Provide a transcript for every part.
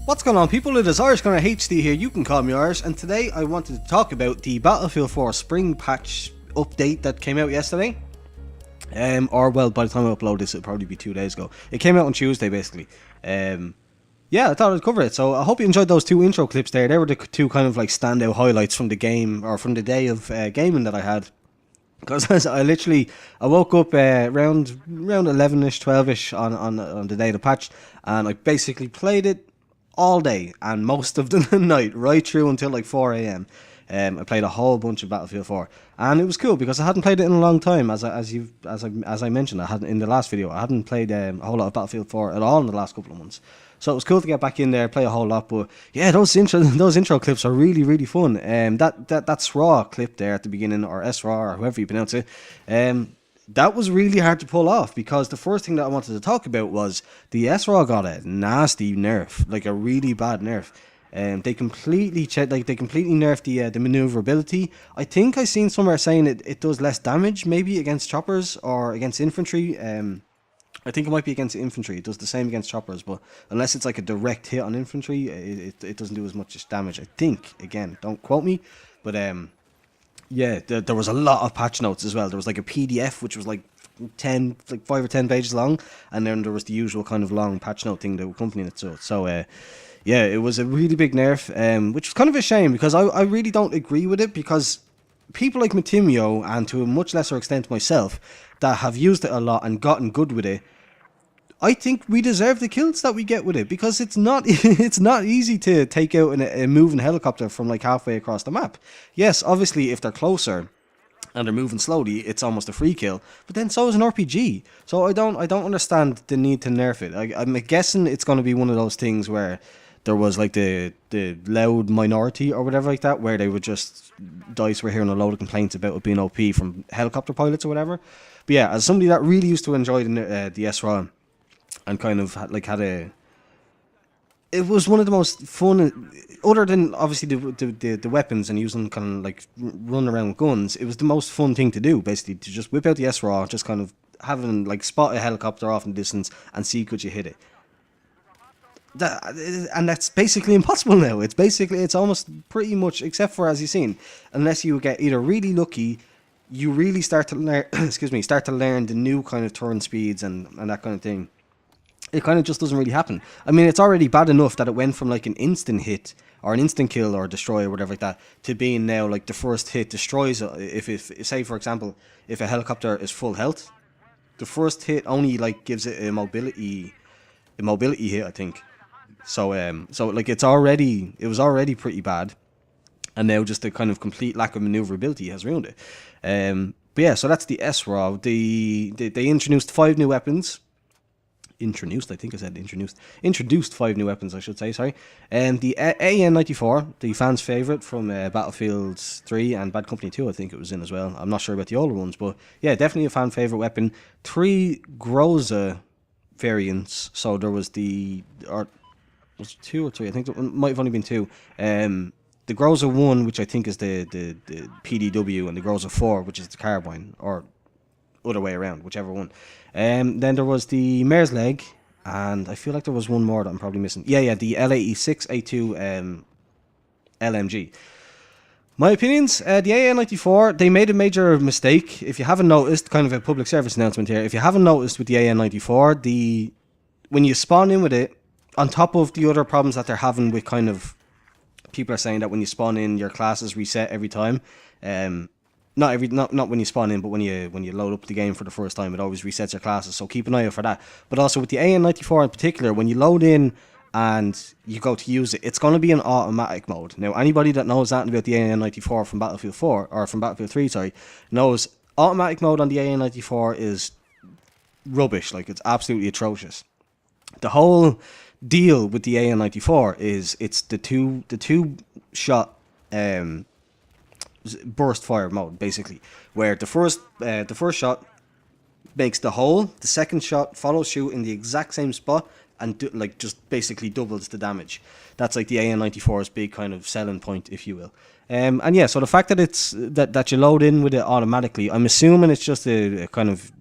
What's going on, people? It is Irish Gunner HD here, you can call me Irish, and today I wanted to talk about the Battlefield 4 Spring Patch update that came out yesterday. Or, well, by the time I upload this, it'll probably be 2 days ago. It came out on Tuesday, basically. Yeah, I thought I'd cover it, so I hope you enjoyed those two intro clips there. They were the two kind of like standout highlights from the game, or from the day of gaming that I had. Because I woke up around 11ish, 12ish on the day of the patch, and I basically played it all day and most of the night, right through until like 4 a.m. I played a whole bunch of Battlefield 4, and it was cool because I hadn't played it in a long time. As I mentioned, I hadn't in the last video. I hadn't played a whole lot of Battlefield 4 at all in the last couple of months. So it was cool to get back in there, play a whole lot. But yeah, those intro clips are really fun. That SRAW clip there at the beginning, or SRAW, or however you pronounce it, that was really hard to pull off, because the first thing that I wanted to talk about was the SRAW got a nasty nerf, like a really bad nerf. They completely nerfed the maneuverability. I think I seen somewhere saying it does less damage, maybe against choppers or against infantry. I think it might be against infantry. It does the same against choppers, but unless it's like a direct hit on infantry, it doesn't do as much damage. I think, again, don't quote me, but yeah, there was a lot of patch notes as well. There was like a PDF which was like 5 or 10 pages long, and then there was the usual kind of long patch note thing that accompanied it. So yeah, it was a really big nerf, which was kind of a shame, because I really don't agree with it, because people like Matimio, and to a much lesser extent myself, that have used it a lot and gotten good with it, I think we deserve the kills that we get with it, because it's not it's not easy to take out a moving helicopter from like halfway across the map. Yes, obviously if they're closer and they're moving slowly, it's almost a free kill, but then so is an RPG. So I don't understand the need to nerf it. I'm guessing it's going to be one of those things where there was like the loud minority or whatever like that, where they would just, DICE were hearing a load of complaints about it being OP from helicopter pilots or whatever. But yeah, as somebody that really used to enjoy the SRAM, and kind of it was one of the most fun, other than obviously the weapons and using kind of like run around guns, it was the most fun thing to do, basically, to just whip out the SRAW, just kind of having like spot a helicopter off in the distance and see could you hit it. And that's basically impossible now. It's almost pretty much, except for, as you've seen, unless you get either really lucky, you really start to learn start to learn the new kind of turn speeds and that kind of thing. It kind of just doesn't really happen. I mean, it's already bad enough that it went from like an instant hit or an instant kill or destroy or whatever like that, to being now like the first hit destroys. If say for example, if a helicopter is full health, the first hit only like gives it a mobility hit, I think. So like it was already pretty bad, and now just the kind of complete lack of maneuverability has ruined it. But yeah, so that's the SRAW. They introduced 5 new weapons. Introduced 5 new weapons, I should say, sorry. The AN-94, the fans' favourite from Battlefield 3 and Bad Company 2, I think it was in as well. I'm not sure about the older ones, but yeah, definitely a fan favourite weapon. 3 Groza variants, so there was was it 2 or 3? I think it might have only been 2. The Groza 1, which I think is the PDW, and the Groza 4, which is the carbine, or other way around, whichever one. Then there was the Mare's Leg, and I feel like there was one more that I'm probably missing. Yeah, the LAE6 A2 LMG. My opinions, the AN-94, they made a major mistake. If you haven't noticed, kind of a public service announcement here, if you haven't noticed with the AN-94, when you spawn in with it, on top of the other problems that they're having with kind of, people are saying that when you spawn in, your classes reset every time. Not when you spawn in, but when you load up the game for the first time, it always resets your classes. So keep an eye out for that. But also with the AN-94 in particular, when you load in and you go to use it, it's going to be in automatic mode. Now, anybody that knows that about the AN-94 from Battlefield 4 or from Battlefield 3, sorry, knows automatic mode on the AN-94 is rubbish. Like, it's absolutely atrocious. The whole deal with the AN-94 is it's the two shot burst fire mode, basically, where the first shot makes the hole, the second shot follows shoot in the exact same spot and just basically doubles the damage. That's like the AN-94's big kind of selling point, if you will. And yeah, so the fact that it's that you load in with it automatically, I'm assuming it's just a kind of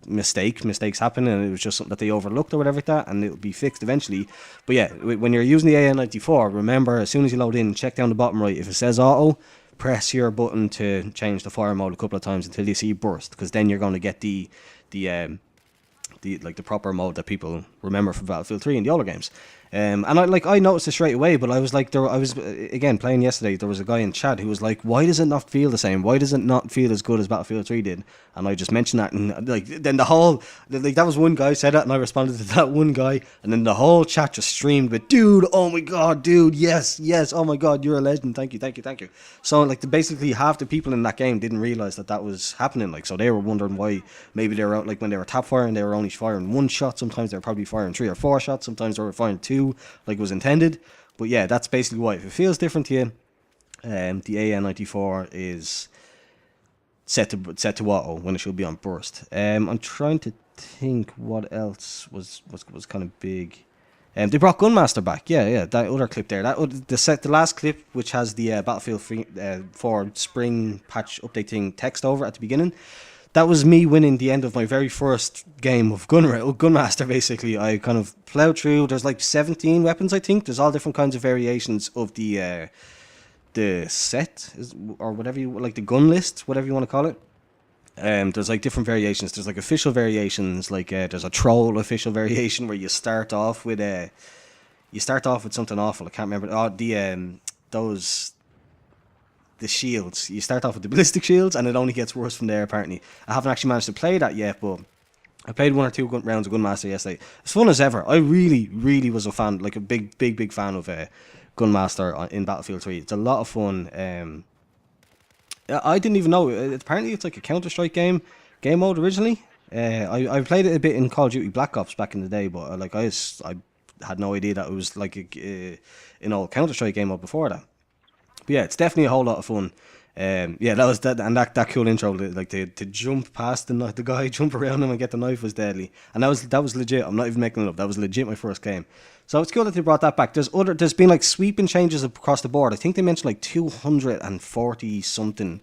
mistakes happen, and it was just something that they overlooked or whatever like that, and it'll be fixed eventually. But yeah, when you're using the AN94, remember, as soon as you load in, check down the bottom right. If it says auto, press your button to change the fire mode a couple of times until you see burst, because then you're going to get the proper mode that people remember from Battlefield 3 and the older games. And I noticed it straight away, but I was like, I was again playing yesterday. There was a guy in chat who was like, "Why does it not feel the same? Why does it not feel as good as Battlefield 3 did?" And I just mentioned that, and like then that was one guy said it, and I responded to that one guy, and then the whole chat just streamed with, "Dude, oh my god, dude, yes, oh my god, you're a legend, thank you." So like basically half the people in that game didn't realize that was happening. Like, so they were wondering why maybe they were out, like when they were tap firing, they were only firing one shot. Sometimes they were probably firing 3 or 4 shots. Sometimes they were firing 2. Like it was intended. But yeah, that's basically why. If it feels different to you, the AN94 is set to auto when it should be on burst. I'm trying to think what else was kind of big. They brought Gunmaster back. Yeah, that other clip there. The last clip, which has the Battlefield 4 spring patch updating text over at the beginning. That was me winning the end of my very first game of Gunmaster, basically. I kind of plowed through. There's like 17 weapons, I think. There's all different kinds of variations of the set, or whatever you, like the gun list, whatever you want to call it. There's like different variations. There's like official variations, like there's a troll official variation where you start off with something awful. I can't remember. Oh, the shields. You start off with the ballistic shields, and it only gets worse from there, apparently. I haven't actually managed to play that yet, but I played 1 or 2 rounds of Gunmaster yesterday. As fun as ever. I really was a fan, like a big fan of Gunmaster in Battlefield 3. It's a lot of fun. I didn't even know. Apparently, it's like a Counter-Strike game mode originally. I played it a bit in Call of Duty Black Ops back in the day, but I had no idea that it was like an old Counter-Strike game mode before that. But yeah, it's definitely a whole lot of fun. Yeah, that was that, and that cool intro, like to jump past the guy, jump around him and get the knife was deadly, and that was legit. I'm not even making it up. That was legit my first game. So it's cool that they brought that back. There's been like sweeping changes across the board. I think they mentioned like 240 something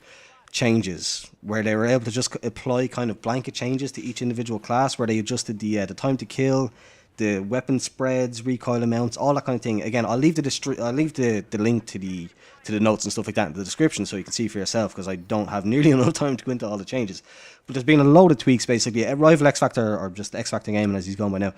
changes where they were able to just apply kind of blanket changes to each individual class, where they adjusted the time to kill, the weapon spreads, recoil amounts, all that kind of thing. Again, I'll leave the link to the notes and stuff like that in the description so you can see for yourself, because I don't have nearly enough time to go into all the changes. But there's been a load of tweaks, basically. Rival X Factor, or just X Factor Gaming as he's gone by now,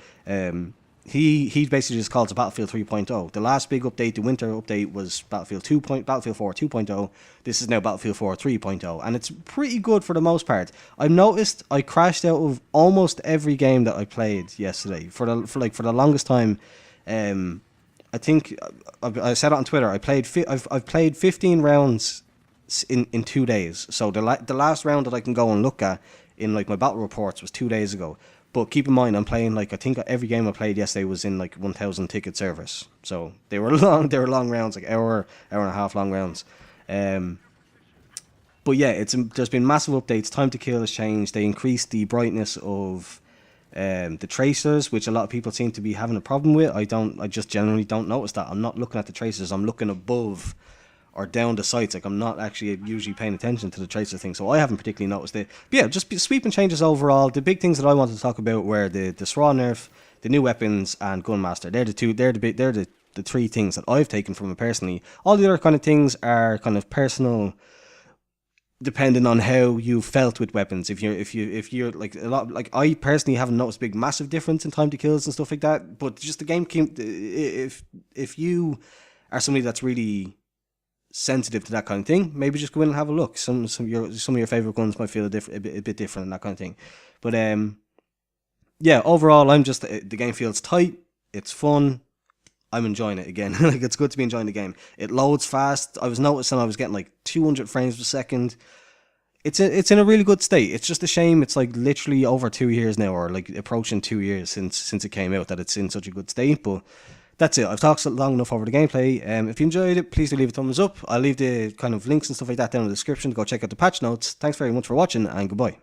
he basically just calls it Battlefield 3.0. The last big update, the winter update, was Battlefield 4 2.0. This is now Battlefield 4 3.0, and it's pretty good for the most part. I've noticed I crashed out of almost every game that I played yesterday for the longest time. I think I said it on Twitter. I've played 15 rounds in 2 days. So the last round that I can go and look at in like my battle reports was 2 days ago. But keep in mind, I'm playing like, I think every game I played yesterday was in like 1,000 ticket service. So they were long rounds, like hour and a half long rounds. But yeah, there's been massive updates. Time to kill has changed. They increased the brightness of the tracers, which a lot of people seem to be having a problem with. I just generally don't notice that. I'm not looking at the tracers. I'm looking above or down the sights. Like, I'm not actually usually paying attention to the tracer thing, so I haven't particularly noticed it. But yeah, just sweeping changes overall. The big things that I wanted to talk about were the SRA nerf, the new weapons, and Gunmaster. They're the 3 things that I've taken from it personally. All the other kind of things are kind of personal, depending on how you felt with weapons. If you're like a lot, like I personally haven't noticed big massive difference in time to kills and stuff like that. But just the game came. If you are somebody that's really sensitive to that kind of thing, maybe just go in and have a look. Some of your favorite guns might feel a bit different and that kind of thing. But yeah, overall, the game feels tight. It's fun. I'm enjoying it again. Like, it's good to be enjoying the game. It loads fast. I was noticing I was getting like 200 frames per second. It's in a really good state. It's just a shame it's like literally over 2 years now, or like approaching 2 years since it came out, that it's in such a good state. But that's it. I've talked long enough over the gameplay. If you enjoyed it, please do leave a thumbs up. I'll leave the kind of links and stuff like that down in the description to go check out the patch notes. Thanks very much for watching, and goodbye.